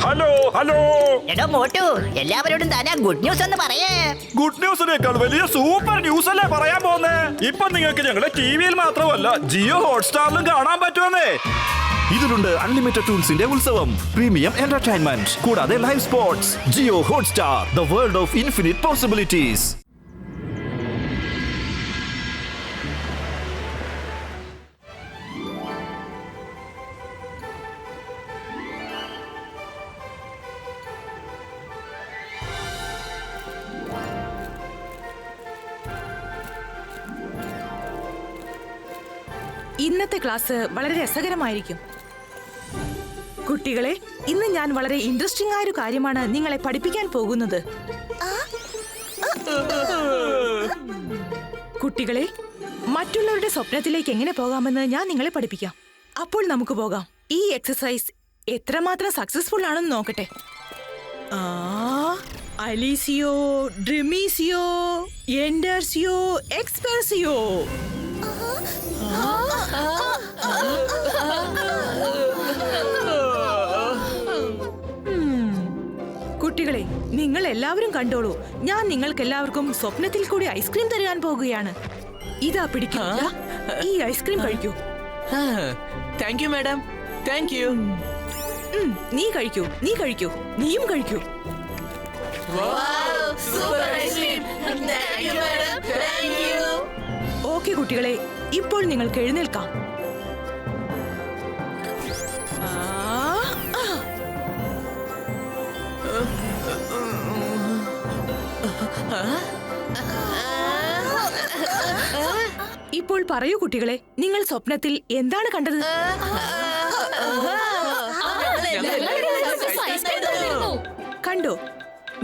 Hello hello. എടോ മോട്ടു, എല്ലാവരോടും Thana good news എന്ന് പറയേ. ഗുഡ് ന്യൂസിനേക്കാൾ വലിയ സൂപ്പർ ന്യൂസ് അല്ലേ പറയാൻ പോന്നേ. ഇപ്പൊ നിങ്ങൾക്ക് ഞങ്ങളുടെ ടിവിയിൽ മാത്രമല്ല ജിയോ ഹോട്ട്സ്റ്റാറിലും കാണാൻ പറ്റുമെന്നേ. ഇതിലുണ്ട് അൺലിമിറ്റഡ് ടൂൾസിന്റെ ഉത്സവം, പ്രീമിയം എന്റർടൈൻമെന്റ്, കൂടാതെ live sports. Jio Hotstar, the world of infinite possibilities. ഇന്നത്തെ ക്ലാസ് വളരെ രസകരമായിരിക്കും കുട്ടികളെ. ഇന്ന് ഞാൻ വളരെ ഇൻട്രസ്റ്റിംഗ് ആയ ഒരു കാര്യമാണ് നിങ്ങളെ പഠിപ്പിക്കാൻ പോകുന്നത്. കുട്ടികളെ, മറ്റുള്ളവരുടെ സ്വപ്നത്തിലേക്ക് എങ്ങനെ പോകാമെന്ന് ഞാൻ നിങ്ങളെ പഠിപ്പിക്കാം. അപ്പോൾ നമുക്ക് പോകാം. ഈ എക്സസൈസ് എത്രമാത്രം സക്സസ്ഫുൾ ആണെന്ന് നോക്കട്ടെ. അലീസിയോ, ഡ്രിമീസിയോ, എൻഡർസിയോ, എക്സ്പെർസിയോ. കുട്ടികളെ, നിങ്ങൾ എല്ലാവരും കണ്ടോളൂ. ഞാൻ നിങ്ങൾക്ക് എല്ലാവർക്കും സ്വപ്നത്തിൽ കൂടി ഐസ്ക്രീം തരാൻ പോകുകയാണ്. ഇതാ പിടിക്കുക. ഈ ഐസ്ക്രീം കഴിക്കൂ. Thank you madam, thank you. നീ കഴിക്കൂ, നീ കഴിക്കൂ, നീയും കഴിക്കൂ. ഓക്കെ കുട്ടികളെ, ഇപ്പോൾ നിങ്ങൾക്ക് എഴുന്നേൽക്കാം. ഇപ്പോൾ പറയൂ കുട്ടികളെ, നിങ്ങൾ സ്വപ്നത്തിൽ എന്താണ് കണ്ടത്? കണ്ടോ?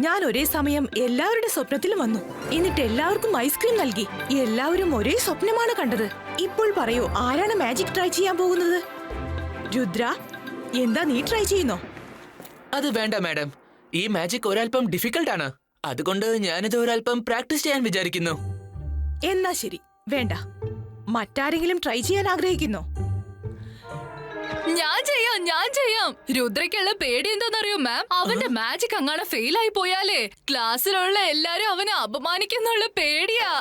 ഞാൻ ഒരേ സമയം എല്ലാവരുടെ സ്വപ്നത്തിലും വന്നു. എന്നിട്ട് എല്ലാവർക്കും ഐസ്ക്രീം നൽകി. എല്ലാവരും ഒരേ സ്വപ്നമാണ് കണ്ടത്. ഇപ്പോൾ പറയൂ, ആരാണ് മാജിക് ട്രൈ ചെയ്യാൻ പോകുന്നത്? രുദ്ര, എന്താ നീ ട്രൈ ചെയ്യുന്നോ? അത് വേണ്ട മാഡം, ഈ മാജിക് ഒരൽപ്പം ഡിഫിക്കൽട്ട് ആണ്. അതുകൊണ്ട് ഞാനിത് ഒരൽപ്പം പ്രാക്ടീസ് ചെയ്യാൻ വിചാരിക്കുന്നു. എന്നാ ശരി, വേണ്ട. മറ്റാരെങ്കിലും ട്രൈ ചെയ്യാൻ ആഗ്രഹിക്കുന്നോ? ഞാൻ ചെയ്യാം. രുദ്രയ്ക്കുള്ള പേടി എന്താണെന്നറിയോ മാം? അവന്റെ മാജിക് അങ്ങാണ് ഫെയിൽ ആയി പോയാലേ ക്ലാസ്സിലുള്ള എല്ലാരും അവനെ അപമാനിക്കുന്നുള്ള പേടിയാ.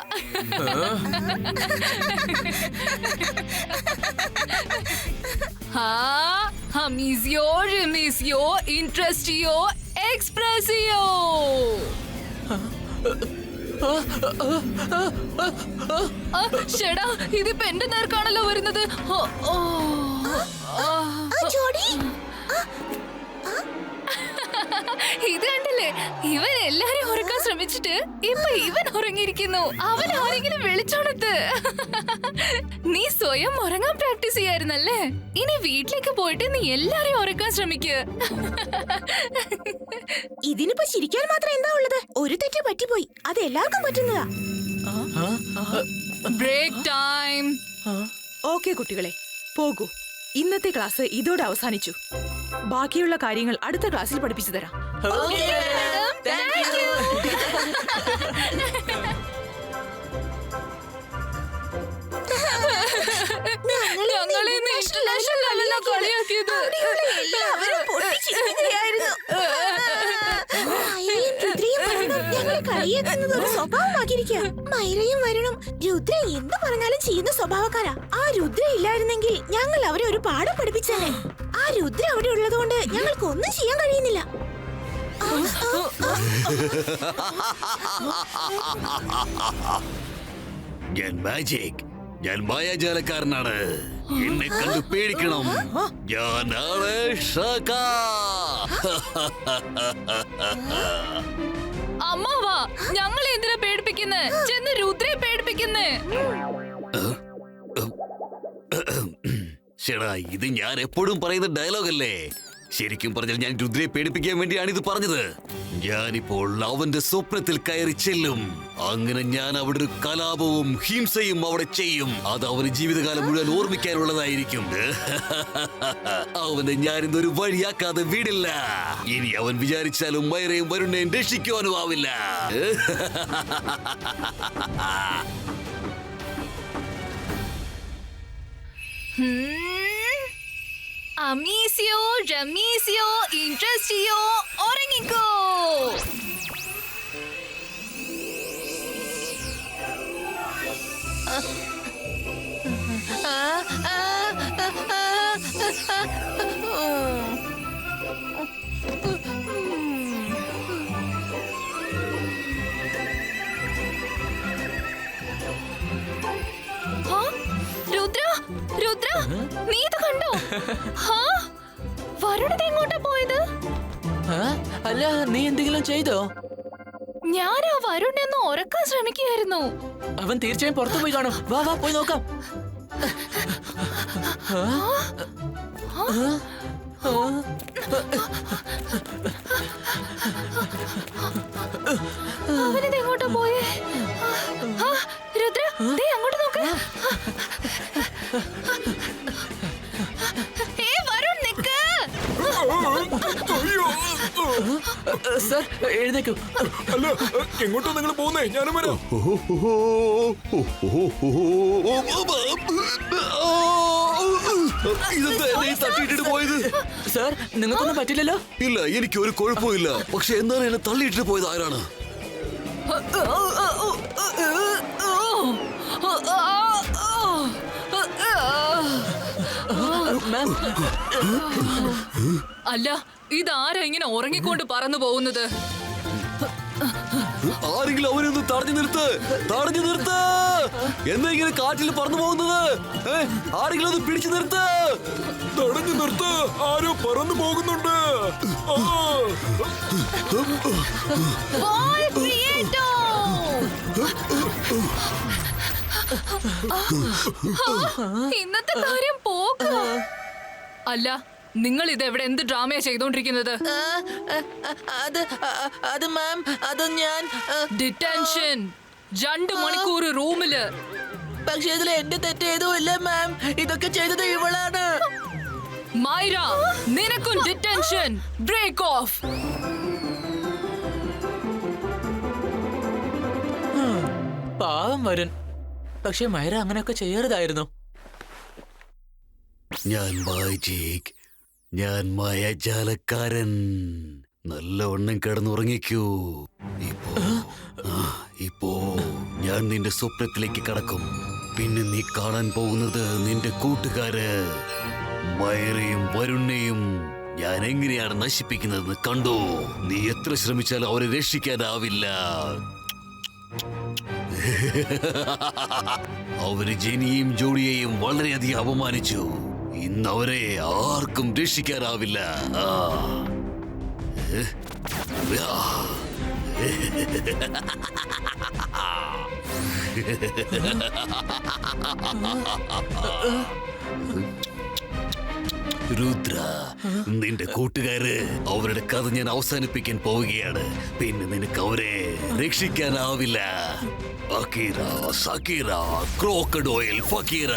ഹമീസിയോ, റിമീസിയോ, ഇൻട്രസ്റ്റിയോ, എക്സ്പ്രസിയോ. ചേടാ, ഇതിപ്പോ എന്റെ നേർക്കാണല്ലോ വരുന്നത്. ഇത് കണ്ടില്ലേ, ഇവൻ എല്ലാരും ഉറക്കാൻ ശ്രമിച്ചിട്ട് ഇപ്പൊ ഇവൻ ഉറങ്ങിയിരിക്കുന്നു. അവൻ ആരെങ്കിലും വിളിച്ചോണത്ത്. നീ സ്വയം ഉറങ്ങാൻ പ്രാക്ടീസ് ചെയ്യായിരുന്നല്ലേ? ഇനി വീട്ടിലേക്ക് പോയിട്ട് നീ എല്ലാരെയും ഉറക്കാൻ ശ്രമിക്ക്. ഇതിനിപ്പോ ചിരിക്കാൻ മാത്രം എന്താ ഉള്ളത്? ഒരു തെറ്റ് പറ്റിപ്പോയി, അത് എല്ലാവർക്കും പറ്റുന്നതാ. Break time. ഓക്കെ കുട്ടികളെ, പോകൂ. ഇന്നത്തെ ക്ലാസ് ഇതോടെ അവസാനിച്ചു. ബാക്കിയുള്ള കാര്യങ്ങൾ അടുത്ത ക്ലാസ്സിൽ പഠിപ്പിച്ചു തരാം. ഞങ്ങളെ കളിയാക്കിയത്. സ്വഭാവമാക്കിയിരിക്കുക. മൈരയും വരണം. രുദ്ര എന്ത് പറഞ്ഞാലും ചെയ്യുന്ന സ്വഭാവക്കാരാ. ആ രുദ്ര ഇല്ലായിരുന്നെങ്കിൽ ഞങ്ങൾ അവരെ ഒരു പാഠം പഠിപ്പിച്ചേനെ. ആ രുദ്ര അവിടെ ഉള്ളത് കൊണ്ട് ഞങ്ങൾക്ക് ഒന്നും ചെയ്യാൻ കഴിയുന്നില്ല. ഞാൻ മാജിക്, ഞാൻ മായാജാലക്കാരനാണ്. എന്നെ കണ്ടു പേടിക്കണം. ഞാനാണ് ഷക. അമ്മാവാ, ഞങ്ങളെ എന്തിനാ പേടിപ്പിക്കുന്നേ? ചെന്ന് രുദ്രയെ പേടിപ്പിക്കുന്നേ. ചേടാ, ഇത് ഞാൻ എപ്പോഴും പറയുന്ന ഡയലോഗ് അല്ലേ? ശരിക്കും പറഞ്ഞാൽ ഞാൻ രുദ്രയെ പേടിപ്പിക്കാൻ വേണ്ടിയാണ് ഇത് പറഞ്ഞത്. ഞാനിപ്പോൾ അവന്റെ സ്വപ്നത്തിൽ കയറി ചെല്ലും. അങ്ങനെ ഞാൻ അവിടെ ഒരു കലാപവും ഹിംസയും അവിടെ ചെയ്യും. അത് അവന് ജീവിതകാലം മുഴുവൻ ഓർമ്മിക്കാനുള്ളതായിരിക്കും. അവനെ ഞാനിന്നൊരു വഴിയാക്കാതെ വിടില്ല. ഇനി അവൻ വിചാരിച്ചാലും മൈരയും വരുണേയും രക്ഷിക്കുവാനും ആവില്ല. Amicio, Ramicio, Interestio, ഹാ? വരുണത് എങ്ങോട്ടാ പോയത്? ആ? അല്ല, നീ എന്തെങ്കിലും ചെയ്തോ? ഞാൻ ആ വരുണിനെ ഒന്ന് ഉറക്കാൻ ശ്രമിക്കുകയായിരുന്നു. അവൻ തീർച്ചയായും പുറത്തു പോയി കാണും. വാ വാ, പോയി നോക്കാം. ആ? ആ? ആ? അവനിത് എങ്ങോട്ടാ പോയേ? ആ, രുദ്ര, ദേ അങ്ങോട്ട് നോക്ക്. വരുൺ, നിക്ക്. സർ, എഴുന്നേക്കൂ. അല്ല, എങ്ങോട്ടാ നിങ്ങൾ പോകുന്നേ? ഞാനും വരാം. ഇതെന്താ എന്നെ ഈ തട്ടിയിട്ടിട്ട് പോയത്? സർ, നിങ്ങൾക്കൊന്നും പറ്റില്ലല്ലോ? ഇല്ല, എനിക്ക് ഒരു കുഴപ്പമില്ല. പക്ഷെ എന്നാലും എന്നെ തള്ളിയിട്ടിട്ട് പോയത് ആരാണ്? മാം, അല്ല, ഇതാരാ ഇങ്ങനെ ഉറങ്ങിക്കൊണ്ട് പറന്നു പോകുന്നത്? ആരെങ്കിലും അവരൊന്ന് തടഞ്ഞു നിർത്ത്, തടഞ്ഞു നിർത്ത്. എന്താ ഇങ്ങനെ കാറ്റിൽ പറന്നു പോകുന്നത്? ആരെങ്കിലും ഒന്ന് പിടിച്ചു നിർത്ത്. തടഞ്ഞു നിർത്ത്, ആരോ പറന്നു പോകുന്നുണ്ട്. Ball Prieto! ഇന്നത്തെ കാര്യം പോക്ക. അല്ല, നിങ്ങൾ ഇതെവിടെ എന്ത് ഡ്രാമയാ ചെയ്തോണ്ടിരിക്കുന്നത്? അത് മാം, അത് ഞാൻ. ഡിറ്റൻഷൻ 2 മണിക്കൂർ റൂമില്. പക്ഷെ ഇതിൽ എന്റെ തെറ്റേതോ ഇല്ല മാം. ഇതൊക്കെ ചെയ്തത് ഇവളാണ്. മൈര, നിനക്കും ഡിറ്റൻഷൻ. Break of. പാവം വരുൺ. പക്ഷെ മൈര അങ്ങനെയൊക്കെ ചെയ്യരുതായിരുന്നു. ഞാൻ ബായ്ജീക്, ഞാൻ മായാജാലക്കാരൻ. നല്ലവണ്ണം കിടന്നുറങ്ങിക്കൂ. ഇപ്പോ ഞാൻ നിന്റെ സ്വപ്നത്തിലേക്ക് കടക്കും. പിന്നെ നീ കാണാൻ പോകുന്നത് നിന്റെ കൂട്ടുകാര് മയറയും വരുണിനെയും ഞാൻ എങ്ങനെയാണ് നശിപ്പിക്കുന്നതെന്ന് കണ്ടോ. നീ എത്ര ശ്രമിച്ചാലും അവരെ രക്ഷിക്കാനാവില്ല. അവര് ജെനിയെയും ജോഡിയെയും വളരെയധികം അപമാനിച്ചു. ഇന്ന് അവരെ ആർക്കും രക്ഷിക്കാനാവില്ല. രുദ്ര, നിന്റെ കൂട്ടുകാര് അവരുടെ കഥ ഞാൻ അവസാനിപ്പിക്കാൻ പോവുകയാണ്. പിന്നെ നിനക്ക് അവരെ രക്ഷിക്കാനാവില്ല. അക്കീറ, സക്കീറ, ക്രോക്കഡോയിൽ ഫക്കീറ.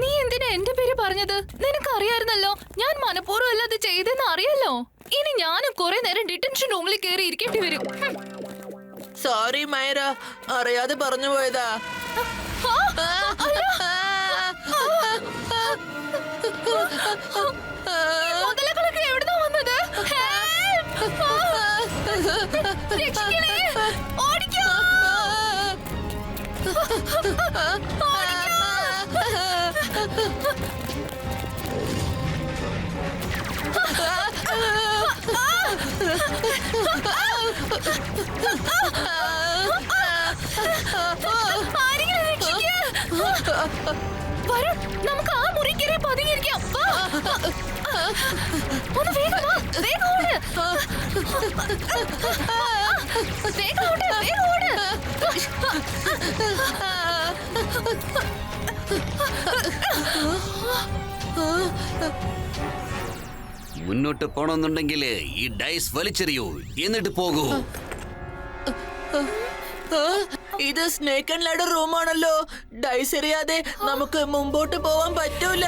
നീ എന്തിനാ എന്റെ പേര് പറഞ്ഞത്? നിനക്കറിയായിരുന്നല്ലോ ഞാൻ മനഃപൂർവ്വം അല്ലാതെ ചെയ്തെന്ന് അറിയാലോ. ഇനി ഞാനും കുറെ നേരം ഡിറ്റൻഷൻ റൂമിൽ കയറി ഇരിക്കേണ്ടി വരും. സോറി മൈര, അറിയാതെ പറഞ്ഞു പോയതാ. മുതലകളൊക്കെ എവിടുന്നാ വന്നത്? രക്ഷിക്കണേ! ഓടിക്കോ! ആരെങ്കിലും രക്ഷിക്കുക! വരുൺ, നമുക്ക് ആ മുറി കയറി പതുങ്ങിയിരിക്കാം. വാ. ഒന്ന് വേഗം വാ, വേഗം ഓട്. വേഗം ഓട്, വേഗം ഓട്. മുന്നോട്ട് പോണമെന്നുണ്ടെങ്കിൽ ഈ ഡൈസ് വലിച്ചെറിയൂ, എന്നിട്ട് പോകൂ. ഇത് സ്നേക്ക് ആൻഡ് ലാഡർ റൂമാണല്ലോ. ഡൈസ് എറിയാതെ നമുക്ക് മുമ്പോട്ട് പോവാൻ പറ്റൂല.